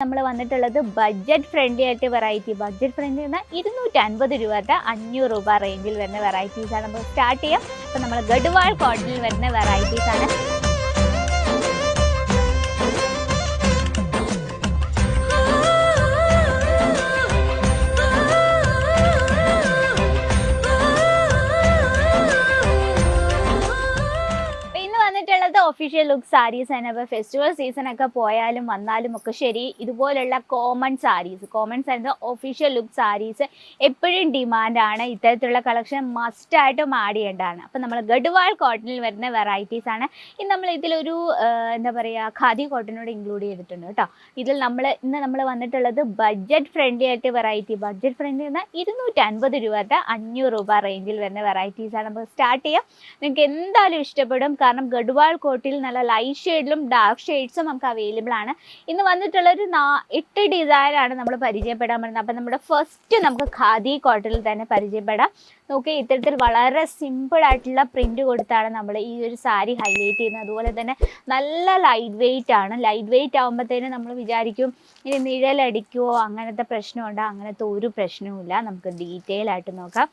നമ്മൾ വന്നിട്ടുള്ളത് budget friendly ആയിട്ട് വെറൈറ്റി. ബഡ്ജറ്റ് ഫ്രണ്ട്ലി എന്നാൽ 250 രൂപ തൊട്ട് 500 രൂപ റേഞ്ചിൽ വരുന്ന വെറൈറ്റീസാണ് നമ്മൾ സ്റ്റാർട്ട് ചെയ്യാം. അപ്പോൾ നമ്മൾ ഗഡ്വാൾ കോട്ടണിൽ വരുന്ന വെറൈറ്റീസാണ്. ഒഫീഷ്യൽ ലുക്ക് സാരീസ് തന്നെ. ഇപ്പോൾ ഫെസ്റ്റിവൽ സീസണൊക്കെ പോയാലും വന്നാലും ഒക്കെ ശരി, ഇതുപോലുള്ള common saris official look saris എപ്പോഴും ഡിമാൻഡാണ്. ഇത്തരത്തിലുള്ള കളക്ഷൻ മസ്റ്റായിട്ടും ആഡ് ചെയ്യേണ്ടതാണ്. അപ്പോൾ നമ്മൾ ഗഡ്വാൾ കോട്ടണിൽ വരുന്ന വെറൈറ്റീസ് ആണ്. ഇന്ന് നമ്മൾ ഇതിലൊരു എന്താ പറയുക, ഖാദി കോട്ടനോട് ഇൻക്ലൂഡ് ചെയ്തിട്ടുണ്ട് കേട്ടോ. ഇതിൽ ഇന്ന് നമ്മൾ വന്നിട്ടുള്ളത് ബഡ്ജറ്റ് ഫ്രണ്ട്ലി ആയിട്ട് വെറൈറ്റി. ബഡ്ജറ്റ് ഫ്രണ്ട്ലി എന്നാൽ 250 രൂപ തൊട്ട് 500 രൂപ റേഞ്ചിൽ വരുന്ന വെറൈറ്റീസാണ് നമ്മൾ സ്റ്റാർട്ട് ചെയ്യാം. നിങ്ങൾക്ക് എന്തായാലും ഇഷ്ടപ്പെടും. കാരണം ഗഡ്വാൾ കോട്ടിൽ നല്ല ലൈറ്റ് ഷെയ്ഡിലും ഡാർക്ക് ഷെയ്ഡ്സും നമുക്ക് അവൈലബിൾ ആണ്. ഇന്ന് വന്നിട്ടുള്ള ഒരു 8 ഡിസൈനാണ് നമ്മൾ പരിചയപ്പെടാൻ പറ്റുന്നത്. അപ്പം നമ്മുടെ ഫസ്റ്റ് നമുക്ക് ഖാദി കോട്ടണിൽ തന്നെ പരിചയപ്പെടാം. നോക്കി, ഇത്തരത്തിൽ വളരെ സിമ്പിൾ ആയിട്ടുള്ള പ്രിന്റ് കൊടുത്താണ് നമ്മൾ ഈ ഒരു സാരി ഹൈലൈറ്റ് ചെയ്യുന്നത്. അതുപോലെ തന്നെ നല്ല ലൈറ്റ് വെയിറ്റ് ആണ്. ലൈറ്റ് വെയിറ്റ് ആകുമ്പോഴത്തേനും നമ്മൾ വിചാരിക്കും ഇനി നിഴലടിക്കുമോ, അങ്ങനത്തെ പ്രശ്നമുണ്ടോ? അങ്ങനത്തെ ഒരു പ്രശ്നവുമില്ല. നമുക്ക് ഡീറ്റെയിൽ ആയിട്ട് നോക്കാം.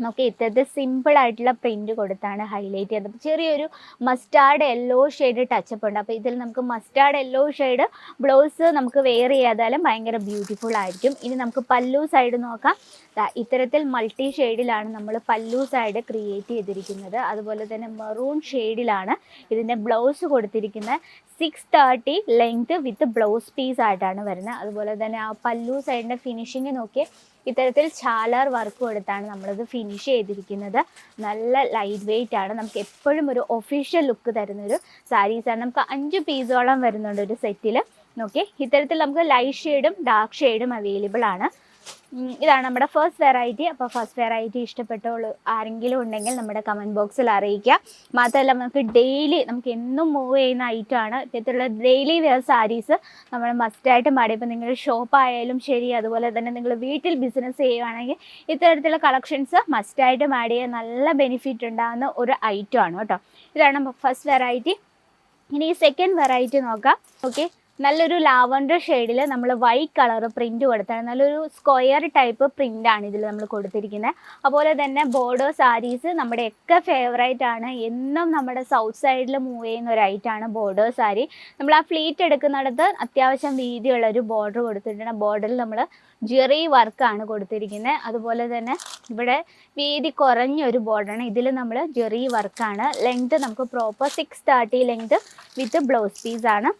നമുക്ക് ഇത്തരത്തിൽ സിമ്പിളായിട്ടുള്ള പ്രിൻറ്റ് കൊടുത്താണ് ഹൈലൈറ്റ് ചെയ്യുന്നത്. ചെറിയൊരു മസ്റ്റാർഡ് യെല്ലോ ഷെയ്ഡ് ടച്ചപ്പ് ഉണ്ട്. അപ്പോൾ ഇതിൽ നമുക്ക് മസ്റ്റാർഡ് യെല്ലോ ഷെയ്ഡ് ബ്ലൗസ് നമുക്ക് വെയർ ചെയ്യാതാലും ഭയങ്കര ബ്യൂട്ടിഫുൾ ആയിരിക്കും. ഇനി നമുക്ക് പല്ലു സൈഡ് നോക്കാം. ഇത്തരത്തിൽ മൾട്ടി ഷെയ്ഡിലാണ് നമ്മൾ പല്ലു സൈഡ് ക്രിയേറ്റ് ചെയ്തിരിക്കുന്നത്. അതുപോലെ തന്നെ മെറൂൺ ഷെയ്ഡിലാണ് ഇതിൻ്റെ ബ്ലൗസ് കൊടുത്തിരിക്കുന്നത്. 630 ലെങ്ത് വിത്ത് ബ്ലൗസ് പീസ് ആയിട്ടാണ് വരുന്നത്. അതുപോലെ തന്നെ ആ പല്ലു സൈഡിൻ്റെ ഫിനിഷിങ് നോക്കി, ഇത്തരത്തിൽ ചാലർ വർക്ക് കൊടുത്താണ് നമ്മളിത് ഫിനിഷ് ചെയ്തിരിക്കുന്നത്. നല്ല ലൈറ്റ് വെയിറ്റ് ആണ്. നമുക്ക് എപ്പോഴും ഒരു ഒഫീഷ്യൽ ലുക്ക് തരുന്നൊരു സാരീസാണ്. നമുക്ക് 5 പീസോളം വരുന്നുണ്ട് ഒരു സെറ്റിൽ. നോക്കി, ഇത്തരത്തിൽ നമുക്ക് ലൈറ്റ് ഷെയ്ഡും ഡാർക്ക് ഷെയ്ഡും അവൈലബിൾ ആണ്. ഇതാണ് നമ്മുടെ ഫസ്റ്റ് വെറൈറ്റി. അപ്പോൾ ഫസ്റ്റ് വെറൈറ്റി ഇഷ്ടപ്പെട്ടോളൂ ആരെങ്കിലും ഉണ്ടെങ്കിൽ നമ്മുടെ കമൻറ്റ് ബോക്സിൽ അറിയിക്കുക. മാത്രമല്ല നമുക്ക് എന്നും മൂവ് ചെയ്യുന്ന ഐറ്റമാണ് ഇത്തരത്തിലുള്ള ഡെയിലി വെയർ സാരീസ്. നമ്മൾ മസ്റ്റായിട്ട് പാടി. ഇപ്പോൾ നിങ്ങളുടെ ഷോപ്പായാലും ശരി, അതുപോലെ തന്നെ നിങ്ങൾ വീട്ടിൽ ബിസിനസ് ചെയ്യുകയാണെങ്കിൽ ഇത്തരത്തിലുള്ള കളക്ഷൻസ് മസ്റ്റായിട്ട് ആഡ് ചെയ്യാൻ നല്ല ബെനിഫിറ്റ് ഉണ്ടാകുന്ന ഒരു ഐറ്റമാണ് കേട്ടോ. ഇതാണ് ഫസ്റ്റ് വെറൈറ്റി. ഇനി സെക്കൻഡ് വെറൈറ്റി നോക്കാം. ഓക്കെ, നല്ലൊരു ലാവൻഡർ ഷെയ്ഡിൽ നമ്മൾ വൈറ്റ് കളർ പ്രിൻറ്റ് കൊടുത്താണ്. നല്ലൊരു സ്ക്വയർ ടൈപ്പ് പ്രിൻ്റാണ് ഇതിൽ നമ്മൾ കൊടുത്തിരിക്കുന്നത്. അതുപോലെ തന്നെ ബോർഡർ സാരീസ് നമ്മുടെയൊക്കെ ഫേവറേറ്റ് ആണ്. എന്നും നമ്മുടെ സൗത്ത് സൈഡിൽ മൂവ് ചെയ്യുന്ന ഒരു ഐറ്റമാണ് ബോർഡർ സാരി. നമ്മൾ ആ ഫ്ലീറ്റ് എടുക്കുന്നിടത്ത് അത്യാവശ്യം വീതിയുള്ളൊരു ബോർഡർ കൊടുത്തിട്ടുണ്ട്. ബോർഡറിൽ നമ്മൾ ജെറി വർക്കാണ് കൊടുത്തിരിക്കുന്നത്. അതുപോലെ തന്നെ ഇവിടെ വീതി കുറഞ്ഞൊരു ബോർഡറാണ്. ഇതിൽ നമ്മൾ ജെറി വർക്കാണ്. ലെങ്ത് നമുക്ക് പ്രോപ്പർ 630 ലെങ്ത് വിത്ത് ബ്ലൗസ് പീസാണ്.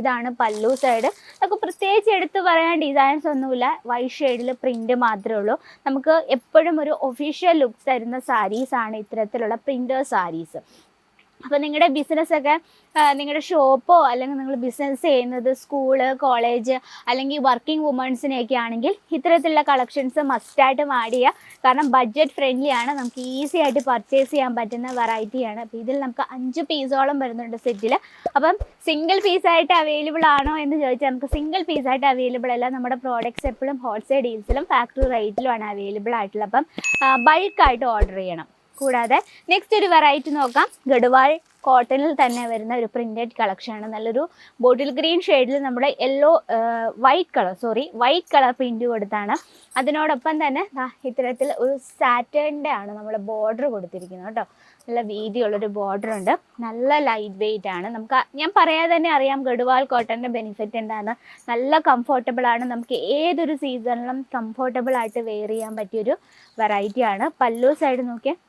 ഇതാണ് പല്ലു സൈഡ്. നമുക്ക് പ്രത്യേകിച്ച് എടുത്ത് പറയാൻ ഡിസൈൻസ് ഒന്നുമില്ല. വൈറ്റ് ഷെയ്ഡിൽ പ്രിൻറ്റ് മാത്രമേ ഉള്ളൂ. നമുക്ക് എപ്പോഴും ഒരു ഒഫീഷ്യൽ ലുക്ക് തരുന്ന സാരീസാണ് ഇത്തരത്തിലുള്ള പ്രിൻറ്റർ സാരീസ്. അപ്പോൾ നിങ്ങളുടെ ബിസിനസ്സൊക്കെ, നിങ്ങളുടെ ഷോപ്പോ അല്ലെങ്കിൽ നിങ്ങൾ ബിസിനസ് ചെയ്യുന്നത് സ്കൂള്, കോളേജ് അല്ലെങ്കിൽ വർക്കിംഗ് വുമൺസിനെയൊക്കെ ആണെങ്കിൽ ഇത്തരത്തിലുള്ള കളക്ഷൻസ് മസ്റ്റായിട്ടും ആഡ് ചെയ്യുക. കാരണം ബഡ്ജറ്റ് ഫ്രണ്ട്ലി ആണ്. നമുക്ക് ഈസി ആയിട്ട് പർച്ചേസ് ചെയ്യാൻ പറ്റുന്ന വെറൈറ്റിയാണ്. അപ്പോൾ ഇതിൽ നമുക്ക് 5 പീസോളം വരുന്നുണ്ട് സെറ്റിൽ. അപ്പം സിംഗിൾ പീസായിട്ട് അവൈലബിൾ ആണോ എന്ന് ചോദിച്ചാൽ നമുക്ക് സിംഗിൾ പീസായിട്ട് അവൈലബിൾ അല്ല. നമ്മുടെ പ്രോഡക്റ്റ്സ് എപ്പോഴും ഹോൾസെയിൽ ഡീൽസിലും ഫാക്ടറി റേറ്റിലുമാണ് അവൈലബിൾ ആയിട്ടുള്ളത്. അപ്പം ബൾക്കായിട്ട് ഓർഡർ ചെയ്യണം. കൂടാതെ നെക്സ്റ്റ് ഒരു വെറൈറ്റി നോക്കാം. ഗഡ്വാൾ കോട്ടണിൽ തന്നെ വരുന്ന ഒരു പ്രിൻറ്റഡ് കളക്ഷനാണ്. നല്ലൊരു ബോട്ടിൽ ഗ്രീൻ ഷെയ്ഡിൽ നമ്മുടെ വൈറ്റ് കളർ പ്രിൻറ്റ് കൊടുത്താണ്. അതിനോടൊപ്പം തന്നെ ഇത്തരത്തിൽ ഒരു സാറ്റേണിൻ്റെ ആണ് നമ്മൾ ബോർഡർ കൊടുത്തിരിക്കുന്നത് കേട്ടോ. നല്ല വീതിയുള്ളൊരു ബോർഡർ ഉണ്ട്. നല്ല ലൈറ്റ് വെയിറ്റ് ആണ്. ഞാൻ പറയാതെ തന്നെ അറിയാം ഗഡ്വാൾ കോട്ടൻ്റെ ബെനിഫിറ്റ് എന്താണ്. നല്ല കംഫോർട്ടബിൾ ആണ്. നമുക്ക് ഏതൊരു സീസണിലും കംഫോർട്ടബിൾ ആയിട്ട് വെയർ ചെയ്യാൻ പറ്റിയൊരു വെറൈറ്റിയാണ്. പല്ലു സൈഡ് നോക്കിയാൽ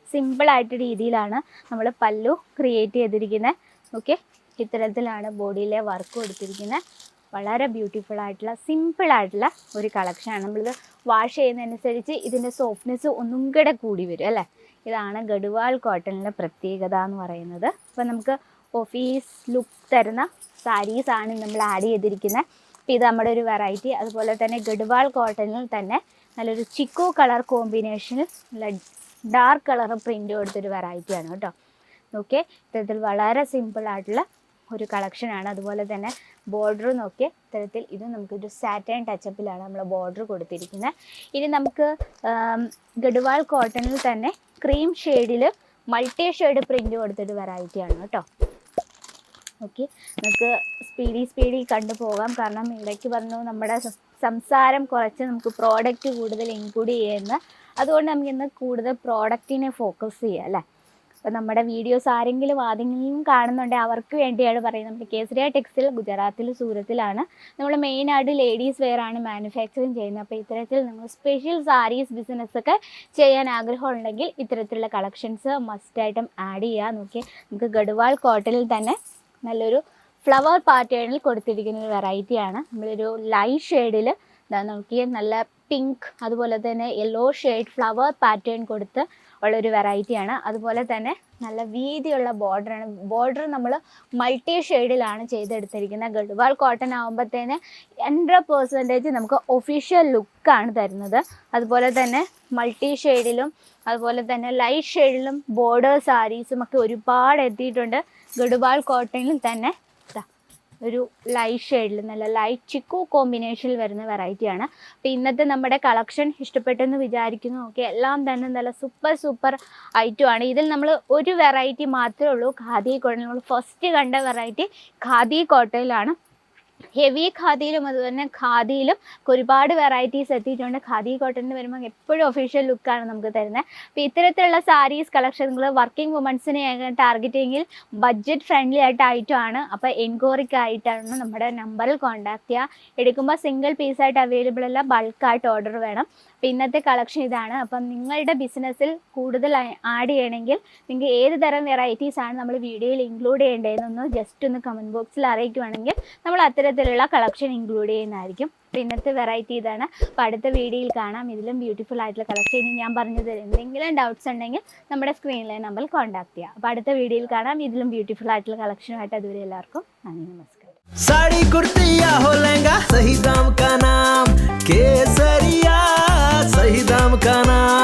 സിമ്പിളായിട്ട് രീതിയിലാണ് നമ്മൾ പല്ലു ക്രിയേറ്റ് ചെയ്തിരിക്കുന്നത്. ഓക്കെ, ഇത്തരത്തിലാണ് ബോഡിയിലെ വർക്ക് കൊടുത്തിരിക്കുന്നത്. വളരെ ബ്യൂട്ടിഫുൾ ആയിട്ടുള്ള സിമ്പിളായിട്ടുള്ള ഒരു കളക്ഷനാണ്. നമ്മളിത് വാഷ് ചെയ്യുന്നതനുസരിച്ച് ഇതിൻ്റെ സോഫ്റ്റ്നെസ് ഒന്നും കൂടെ കൂടി വരും അല്ലേ. ഇതാണ് ഗഡ്വാൾ കോട്ടണിൻ്റെ പ്രത്യേകത എന്ന് പറയുന്നത്. അപ്പോൾ നമുക്ക് ഓഫീസ് ലുക്ക് തരുന്ന സാരീസാണ് നമ്മൾ ആഡ് ചെയ്തിരിക്കുന്നത്. അപ്പോൾ ഇത് നമ്മുടെ ഒരു വെറൈറ്റി. അതുപോലെ തന്നെ ഗഡ്വാൾ കോട്ടണിൽ തന്നെ നല്ലൊരു ചിക്കു കളർ കോമ്പിനേഷനിൽ നല്ല ഡാർക്ക് കളർ പ്രിൻ്റ് കൊടുത്തൊരു വെറൈറ്റിയാണ് കേട്ടോ. ഓക്കെ, ഇത്തരത്തിൽ വളരെ സിമ്പിളായിട്ടുള്ള ഒരു കളക്ഷനാണ്. അതുപോലെ തന്നെ ബോർഡർ നോക്കിയാൽ ഇത്തരത്തിൽ ഇത് നമുക്കൊരു സാറ്റേൺ ടച്ചപ്പിലാണ് നമ്മൾ ബോർഡർ കൊടുത്തിരിക്കുന്നത്. ഇനി നമുക്ക് ഗഡ്വാൾ കോട്ടണിൽ തന്നെ ക്രീം ഷെയ്ഡിൽ മൾട്ടി ഷെയ്ഡ് പ്രിൻ്റ് കൊടുത്തൊരു വെറൈറ്റിയാണ് കേട്ടോ. ഓക്കെ, നമുക്ക് സ്പീഡി കണ്ടുപോകാം. കാരണം ഇടയ്ക്ക് പറഞ്ഞു നമ്മുടെ സംസാരം കുറച്ച് നമുക്ക് പ്രോഡക്റ്റ് കൂടുതൽ ഇൻക്ലൂഡ് ചെയ്യുന്ന, അതുകൊണ്ട് നമുക്ക് ഇന്ന് കൂടുതൽ പ്രോഡക്റ്റിനെ ഫോക്കസ് ചെയ്യാം അല്ലേ. അപ്പോൾ നമ്മുടെ വീഡിയോസ് ആരെങ്കിലും കാണുന്നുണ്ടെങ്കിൽ അവർക്ക് വേണ്ടിയാണ് പറയുന്നത്. നമ്മുടെ കേസരിയ ടെക്സ്റ്റൈൽ ഗുജറാത്തിൽ സൂറത്തിലാണ്. നമ്മൾ മെയിനായിട്ട് ലേഡീസ് വെയർ ആണ് മാനുഫാക്ചറിങ് ചെയ്യുന്നത്. അപ്പോൾ ഇത്തരത്തിൽ നിങ്ങൾ സ്പെഷ്യൽ സാരീസ് ബിസിനസ്സൊക്കെ ചെയ്യാൻ ആഗ്രഹമുണ്ടെങ്കിൽ ഇത്തരത്തിലുള്ള കളക്ഷൻസ് മസ്റ്റായിട്ടും ആഡ് ചെയ്യുക. നോക്കി, നമുക്ക് ഗഡ്വാൾ കോട്ടണിൽ തന്നെ നല്ലൊരു ഫ്ലവർ പാറ്റേണിൽ കൊടുത്തിരിക്കുന്ന ഒരു വെറൈറ്റിയാണ്. നമ്മളൊരു ലൈറ്റ് ഷെയ്ഡിൽ നോക്കിയ നല്ല പിങ്ക്, അതുപോലെ തന്നെ യെല്ലോ ഷെയ്ഡ് ഫ്ലവർ പാറ്റേൺ കൊടുത്ത് ഉള്ളൊരു വെറൈറ്റിയാണ്. അതുപോലെ തന്നെ നല്ല വീതിയുള്ള ബോർഡറാണ്. ബോർഡർ നമ്മൾ മൾട്ടി ഷെയ്ഡിലാണ് ചെയ്തെടുത്തിരിക്കുന്നത്. ഗഡ്വാൾ കോട്ടൺ ആകുമ്പോഴത്തേന് 100% നമുക്ക് ഒഫീഷ്യൽ ലുക്കാണ് തരുന്നത്. അതുപോലെ തന്നെ മൾട്ടി ഷെയ്ഡിലും അതുപോലെ തന്നെ ലൈറ്റ് ഷെയ്ഡിലും ബോർഡർ സാരീസും ഒക്കെ ഒരുപാട് എത്തിയിട്ടുണ്ട്. ഗഡ്വാൾ കോട്ടണിൽ തന്നെ ഒരു ലൈറ്റ് ഷെയ്ഡിൽ നല്ല ലൈറ്റ് ചിക്കു കോമ്പിനേഷനിൽ വരുന്ന വെറൈറ്റിയാണ്. അപ്പോൾ ഇന്നത്തെ നമ്മുടെ കളക്ഷൻ ഇഷ്ടപ്പെട്ടെന്ന് വിചാരിക്കുന്നു. ഓക്കെ, എല്ലാം തന്നെ നല്ല സൂപ്പർ ഐറ്റമാണ്. ഇതിൽ നമ്മൾ ഒരു വെറൈറ്റി മാത്രമേ ഉള്ളൂ ഖാദി കോട്ടൺ. നമ്മൾ ഫസ്റ്റ് കണ്ട വെറൈറ്റി ഖാദി കോട്ടണിലാണ്. ഹെവി ഖാദിയിലും അതുപോലെ ഖാദിയിലും ഒരുപാട് വെറൈറ്റീസ് എത്തിയിട്ടുണ്ട്. ഖാദി കോട്ടണിന് വരുമ്പോൾ എപ്പോഴും ഒഫീഷ്യൽ ലുക്കാണ് നമുക്ക് തരുന്നത്. അപ്പോൾ ഇത്തരത്തിലുള്ള സാരീസ് കളക്ഷൻ നിങ്ങൾ വർക്കിംഗ് വുമൻസിനെ ടാർഗറ്റിങ്ങിൽ ബഡ്ജറ്റ് ഫ്രണ്ട്ലി ആയിട്ട് ഐറ്റമാണ്. അപ്പോൾ എൻക്വയറിക്കായിട്ടാണ് നമ്മുടെ നമ്പറിൽ കോൺടാക്ട് ചെയ്യുക. എടുക്കുമ്പോൾ സിംഗിൾ പീസായിട്ട് അവൈലബിൾ അല്ല, ബൾക്കായിട്ട് ഓർഡർ വേണം. അപ്പോൾ ഇന്നത്തെ കളക്ഷൻ ഇതാണ്. അപ്പം നിങ്ങളുടെ ബിസിനസ്സിൽ കൂടുതൽ ആഡ് ചെയ്യണമെങ്കിൽ നിങ്ങൾക്ക് ഏത് തരം വെറൈറ്റീസാണ് നമ്മൾ വീഡിയോയിൽ ഇൻക്ലൂഡ് ചെയ്യേണ്ടതെന്നൊന്ന് ജസ്റ്റ് ഒന്ന് കമൻറ്റ് ബോക്സിൽ അറിയിക്കുകയാണെങ്കിൽ നമ്മൾ അത്തരത്തിലുള്ള കളക്ഷൻ ഇൻക്ലൂഡ് ചെയ്യുന്നതായിരിക്കും. അപ്പോൾ ഇന്നത്തെ വെറൈറ്റി ഇതാണ്. അപ്പോൾ അടുത്ത വീഡിയോയിൽ കാണാം ഇതിലും ബ്യൂട്ടിഫുൾ ആയിട്ടുള്ള കളക്ഷൻ. ഇനി ഞാൻ പറഞ്ഞത് എന്തെങ്കിലും ഡൗട്ട്സ് ഉണ്ടെങ്കിൽ നമ്മുടെ സ്ക്രീനിലെ നമ്പറിൽ കോൺടാക്ട് ചെയ്യാം. അപ്പോൾ അടുത്ത വീഡിയോയിൽ കാണാം ഇതിലും ബ്യൂട്ടിഫുൾ ആയിട്ടുള്ള കളക്ഷനുമായിട്ട്. അതുവരെ എല്ലാവർക്കും നന്ദി, നമസ്കാരം. साड़ी कुर्ती या हो लहंगा, सही दाम का नाम केसरिया, सही दाम का नाम।